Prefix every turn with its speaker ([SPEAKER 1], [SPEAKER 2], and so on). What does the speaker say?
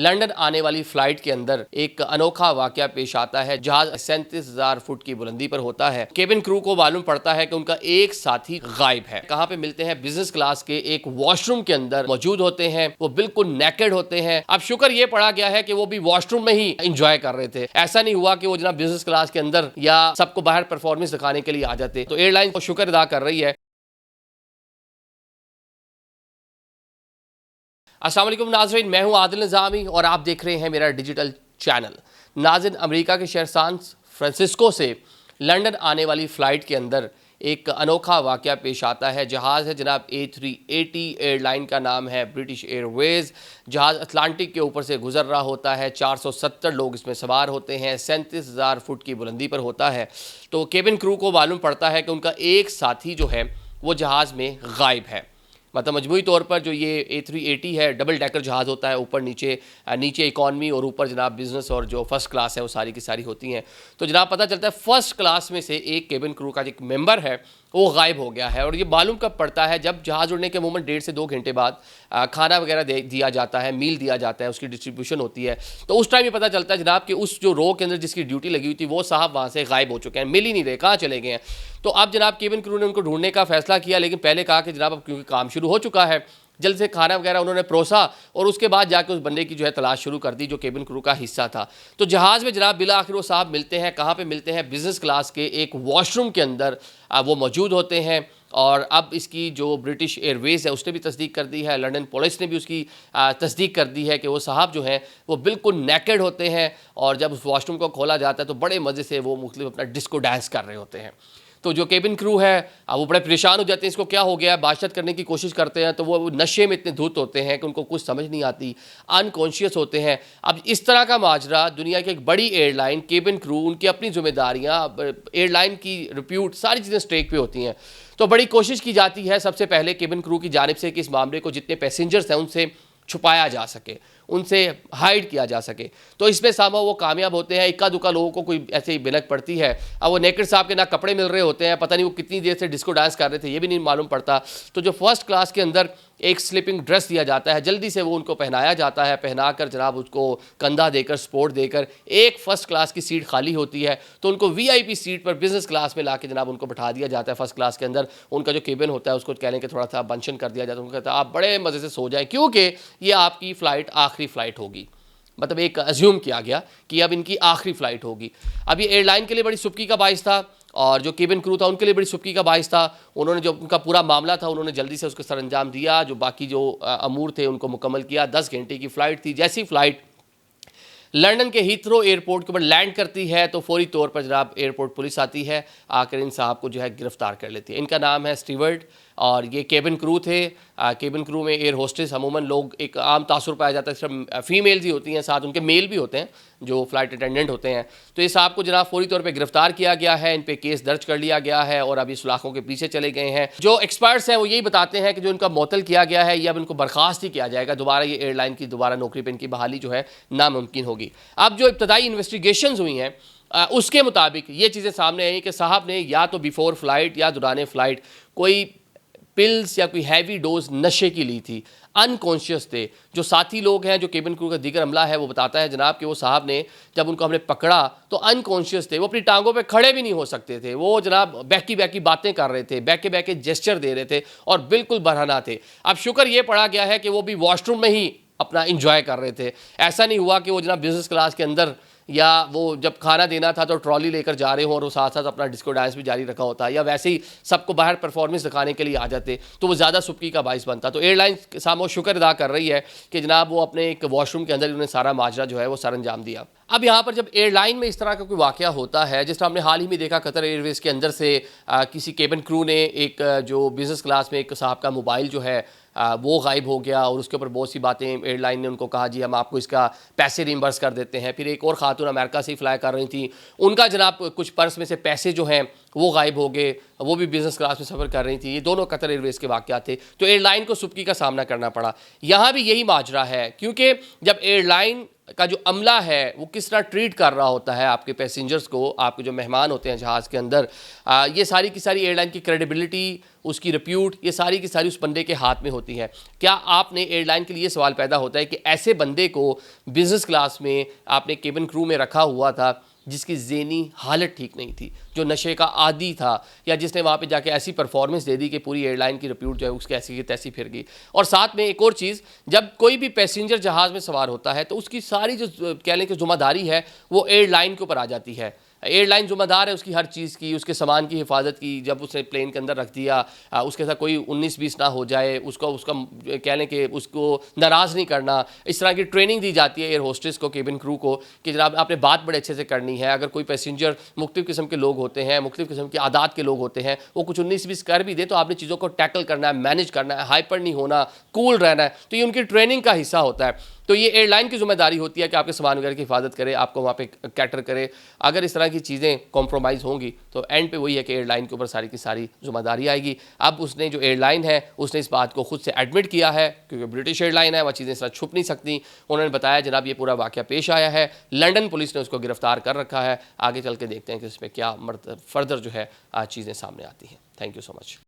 [SPEAKER 1] London आने वाली flight के अंदर एक अनोखा वाकया पेश आता है। जहाज 37,000 फुट की बुलंदी पर होता है। केबिन क्रू को मालूम पड़ता है कि उनका एक साथी गायब है। कहां पे मिलते हैं? बिजनेस क्लास के एक वॉशरूम के अंदर मौजूद होते हैं। वो बिल्कुल नेकेड होते हैं। अब शुक्र ये पड़ा गया है कि वो भी वॉशरूम में ही इंजॉय कर रहे थे। ऐसा नहीं हुआ कि वो जनाब बिजनेस क्लास के अंदर या सबको बाहर परफॉर्मेंस दिखाने के लिए आ जाते। तो एयरलाइन को शुक्र अदा कर रही है। अस्सलाम वालेकुम नाज़रीन, मैं हूं आदिल निज़ामी और आप देख रहे हैं मेरा डिजिटल चैनल। नाज़रीन, अमेरिका के शहर सैन फ्रांसिस्को से लंदन आने वाली फ़्लाइट के अंदर एक अनोखा वाकया पेश आता है। जहाज़ है जनाब A380, एयरलाइन का नाम है ब्रिटिश एयरवेज़। जहाज़ अटलांटिक के ऊपर से गुजर रहा होता है। 470 लोग इसमें सवार होते हैं। 37,000 फुट की बुलंदी पर होता है। तो केबिन क्रू को मालूम पड़ता है कि उनका एक साथी जो है वो जहाज़ में गायब है। मतलब मजमूई तौर पर जो ये A380 है, डबल डेकर जहाज़ होता है, ऊपर नीचे नीचे इकॉनमी और ऊपर जनाब बिज़नेस और जो फर्स्ट क्लास है वो सारी की सारी होती हैं। तो जनाब पता चलता है फर्स्ट क्लास में से एक केबिन क्रू का जो एक मेंबर है वो गायब हो गया है। और ये मालूम कब पड़ता है? जब जहाज़ उड़ने के अमूमन 1.5 से 2 घंटे बाद खाना वगैरह दिया जाता है, मील दिया जाता है, उसकी डिस्ट्रीब्यूशन होती है। तो उस टाइम ये पता चलता है जनाब कि उस जो रो के अंदर जिसकी ड्यूटी लगी हुई थी वो साहब वहाँ से गायब हो चुके हैं, मिल ही नहीं रहे, कहाँ चले गए हैं। तो अब जनाब केबिन क्रू ने उनको ढूंढने का फैसला किया, लेकिन पहले कहा कि जनाब अब क्योंकि काम शुरू हो चुका है, जल्द से खाना वगैरह उन्होंने परोसा और उसके बाद जाकर उस बंदे की जो है तलाश शुरू कर दी जो केबिन क्रू का हिस्सा था। तो जहाज़ में जनाब बिला आखिर वो साहब मिलते हैं। कहाँ पे मिलते हैं? बिज़नेस क्लास के एक वॉशरूम के अंदर वो मौजूद होते हैं। और अब इसकी जो ब्रिटिश एयरवेज़ है उसने भी तस्दीक कर दी है, लंदन पुलिस ने भी उसकी तस्दीक कर दी है कि वो साहब जो हैं वो बिल्कुल नेकेड होते हैं। और जब उस वॉशरूम को खोला जाता है तो बड़े मज़े से वो मुख्तलिफ अपना डिस्को डांस कर रहे होते हैं। तो जो केबिन क्रू है वो बड़े परेशान हो जाते हैं, इसको क्या हो गया है, बातचीत करने की कोशिश करते हैं तो वो नशे में इतने धुत होते हैं कि उनको कुछ समझ नहीं आती, अनकॉन्शियस होते हैं। अब इस तरह का माजरा, दुनिया की एक बड़ी एयरलाइन, केबिन क्रू, उनकी अपनी जिम्मेदारियाँ, एयरलाइन की रिप्यूट, सारी चीज़ें स्टेक पे होती हैं। तो बड़ी कोशिश की जाती है सबसे पहले केबिन क्रू की जानिब से कि इस मामले को जितने पैसेंजर्स हैं उनसे छुपाया जा सके, उनसे हाइड किया जा सके। तो इसमें सामा वो कामयाब होते हैं। इक्का दुक्का लोगों को कोई ऐसे ही बिनक पड़ती है। अब वो नेकेड साहब के ना कपड़े मिल रहे होते हैं, पता नहीं वो कितनी देर से डिस्को डांस कर रहे थे ये भी नहीं मालूम पड़ता। तो जो फर्स्ट क्लास के अंदर एक स्लीपिंग ड्रेस दिया जाता है, जल्दी से वो उनको पहनाया जाता है। पहना कर जनाब उसको कंधा देकर, सपोर्ट देकर एक फ़र्स्ट क्लास की सीट खाली होती है तो उनको VIP सीट पर बिज़नेस क्लास में ला के जनाब उनको बैठा दिया जाता है। फर्स्ट क्लास के अंदर उनका जो केबिन होता है उसको कहने के थोड़ा सा बंशन कर दिया जाता है। उनको कहता है आप बड़े मज़े से सो जाएँ क्योंकि ये आपकी फ़्लाइट आखिरी फ़्लाइट होगी। मतलब एक अज्यूम किया गया कि अब इनकी आखिरी फ़्लाइट होगी। अब ये एयरलाइन के लिए बड़ी सुबकी का बाइस था और जो केबिन क्रू था उनके लिए बड़ी सुबकी का बाइस था। उन्होंने जो उनका पूरा मामला था उन्होंने जल्दी से उसको सरअंजाम दिया, जो बाकी जो अमूर थे उनको मुकम्मल किया। 10 घंटे की फ़्लाइट थी। जैसी फ़्लाइट लंदन के हीथ्रो एयरपोर्ट के ऊपर लैंड करती है तो फौरी तौर पर जनाब एयरपोर्ट पुलिस आती है, आकर इन साहब को जो है गिरफ्तार कर लेती है। इनका नाम है स्टीवर्ड और ये केबिन क्रू थे। केबिन क्रू में एयर होस्टेस अमूमन लोग एक आम तासुर पाया जाता है, सिर्फ फीमेल्स ही होती हैं, साथ उनके मेल भी होते हैं जो फ्लाइट अटेंडेंट होते हैं। तो इस साहब को जनाब फौरी तौर पे गिरफ्तार किया गया है, इन पे केस दर्ज कर लिया गया है और अभी सुलाखों के पीछे चले गए हैं। जो एक्सपर्ट्स हैं वो यही बताते हैं कि जो इनका मुअत्तल किया गया है ये अब इनको बर्खास्त ही किया जाएगा, दोबारा ये एयरलाइन की दोबारा नौकरी पर इनकी बहाली जो है नामुमकिन होगी। अब जो इब्तदाई इन्वेस्टिगेशन हुई हैं उसके मुताबिक ये चीज़ें सामने आई कि साहब ने या तो बिफोर फ्लाइट या दौरान फ़्लाइट कोई पिल्स या कोई हैवी डोज नशे की ली थी, अनकॉन्शियस थे। जो साथी लोग हैं, जो केबिन क्रू का दीगर अमला है वो बताता है जनाब कि वो साहब ने जब उनको हमने पकड़ा तो अनकॉन्शियस थे, वो अपनी टांगों पे खड़े भी नहीं हो सकते थे। वो जनाब बहकी बहकी बातें कर रहे थे, बहके बहके जेस्चर दे रहे थे और बिल्कुल बरहना थे। अब शुक्र ये पड़ा गया है कि वो भी वॉशरूम में ही अपना इंजॉय कर रहे थे। ऐसा नहीं हुआ कि वो जनाब बिज़नेस क्लास के अंदर या वो जब खाना देना था तो ट्रॉली लेकर जा रहे हो और वो साथ साथ अपना डिस्को डांस भी जारी रखा होता, या वैसे ही सबको बाहर परफॉर्मेंस दिखाने के लिए आ जाते तो वो ज़्यादा सुबकी का बाइस बनता। तो एयरलाइन सामो शुक्र अदा कर रही है कि जनाब वो अपने एक वॉशरूम के अंदर उन्होंने सारा माजरा जो है वो सरअंजाम दिया। अब यहाँ पर जब एयरलाइन में इस तरह का कोई वाक़या होता है, जिस तरह हमने हाल ही में देखा कतर एयरवेज़ के अंदर से किसी केबिन क्रू ने एक जो बिज़नेस क्लास में एक साहब का मोबाइल जो है वो गायब हो गया और उसके ऊपर बहुत सी बातें एयरलाइन ने उनको कहा जी हम आपको इसका पैसे रिम्बर्स कर देते हैं। फिर एक और खातून अमेरिका से ही फ्लाई कर रही थी, उनका जनाब कुछ पर्स में से पैसे जो हैं वो गायब हो गए, वो भी बिज़नेस क्लास में सफ़र कर रही थी। ये दोनों कतर एयरवेज़ के वाक़यात थे। तो एयरलाइन को सुबकी का सामना करना पड़ा। यहाँ भी यही माजरा है क्योंकि जब एयरलाइन का जो अमला है वो किस तरह ट्रीट कर रहा होता है आपके पैसेंजर्स को, आपके जो मेहमान होते हैं जहाज़ के अंदर, ये सारी की सारी एयरलाइन की क्रेडिबिलिटी, उसकी रिप्यूट, ये सारी की सारी उस बंदे के हाथ में होती है। क्या आपने एयरलाइन के लिए सवाल पैदा होता है कि ऐसे बंदे को बिजनेस क्लास में आपने केबिन क्रू में रखा हुआ था जिसकी ज़हनी हालत ठीक नहीं थी, जो नशे का आदी था, या जिसने वहाँ पे जाके ऐसी परफॉर्मेंस दे दी कि पूरी एयरलाइन की रिप्यूट जो है उसकी ऐसी की तैसी फिर गई। और साथ में एक और चीज़, जब कोई भी पैसेंजर जहाज़ में सवार होता है तो उसकी सारी जो कह लें कि जिम्मेदारी है वो एयरलाइन के ऊपर आ जाती है। एयरलाइन जिम्मेदार है उसकी हर चीज़ की, उसके सामान की हिफाजत की। जब उसने प्लेन के अंदर रख दिया, उसके साथ कोई 19-20 ना हो जाए, उसका कह लें कि उसको नाराज़ नहीं करना। इस तरह की ट्रेनिंग दी जाती है एयर होस्टेस को, केबिन क्रू को, कि जनाब आपने बात बड़े अच्छे से करनी है। अगर कोई पैसेंजर मुख्तलिफ़ किस्म के लोग होते हैं, मुख्तलिफ़ किस्म की आदात के लोग होते हैं, वो कुछ 19-20 कर भी दे तो आपने चीज़ों को टैकल करना है, मैनेज करना है, हाइपर नहीं होना, कूल रहना है। तो ये उनकी ट्रेनिंग का हिस्सा होता है। तो ये एयरलाइन की जिम्मेदारी होती है कि आपके सामान वगैरह की हिफाजत करे, आपको वहाँ पे कैटर करे। अगर इस तरह की चीज़ें कॉम्प्रोमाइज़ होंगी तो एंड पे वही है कि एयरलाइन के ऊपर सारी की सारी जिम्मेदारी आएगी। अब उसने जो एयरलाइन है उसने इस बात को खुद से एडमिट किया है, क्योंकि ब्रिटिश एयरलाइन है, वह चीज़ें इस तरह छुप नहीं सकती। उन्होंने बताया जनाब ये पूरा वाक़या पेश आया है, लंदन पुलिस ने उसको गिरफ्तार कर रखा है। आगे चल के देखते हैं कि इसमें क्या फर्दर जो है चीज़ें सामने आती हैं। Thank you so much.